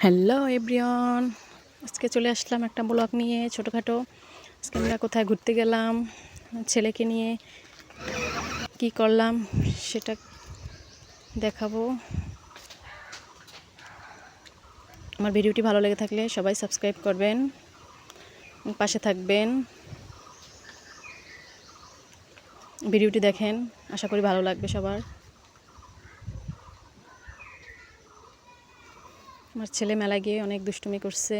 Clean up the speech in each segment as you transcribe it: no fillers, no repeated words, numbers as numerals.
Hello everyone, আজকে চলে আসলাম একটা ব্লগ নিয়ে ছোটোখাটো। আজকে আমরা কোথায় ঘুরতে গেলাম, ছেলেকে নিয়ে কি করলাম সেটা দেখাবো। আমার ভিডিওটি ভালো লেগে থাকলে সবাই সাবস্ক্রাইব করবেন, পাশে থাকবেন, ভিডিওটি দেখেন, আশা করি ভালো লাগবে সবার। আমার ছেলে মেলায় গিয়ে অনেক দুষ্টুমি করছে।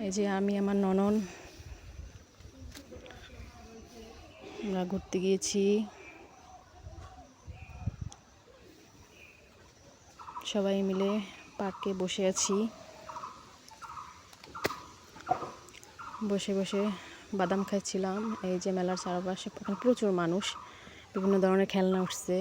এই যে আমি আমার ননদ আমরা ঘুরতে গিয়েছি, সবাই মিলে পার্কে বসে আছি। বসে বসে বাদাম খাচ্ছিলাম। এই যে মেলার চারপাশে এখন প্রচুর মানুষ, বিভিন্ন ধরনের খেলনা উঠছে।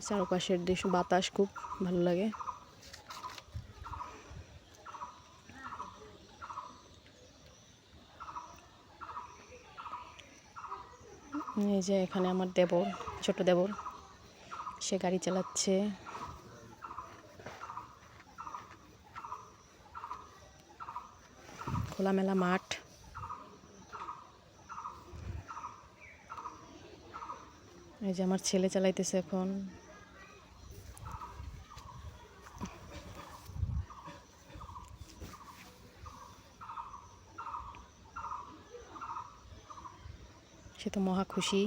চারপাশের দৃশ্য, বাতাস খুব ভালো লাগে। এই যে এখানে আমার দেবর, ছোট দেবর, সে গাড়ি চালাচ্ছে। খোলামেলা মাঠ। এই যে আমার ছেলে চালাইতেছে এখন। সে তো মহা খুশি।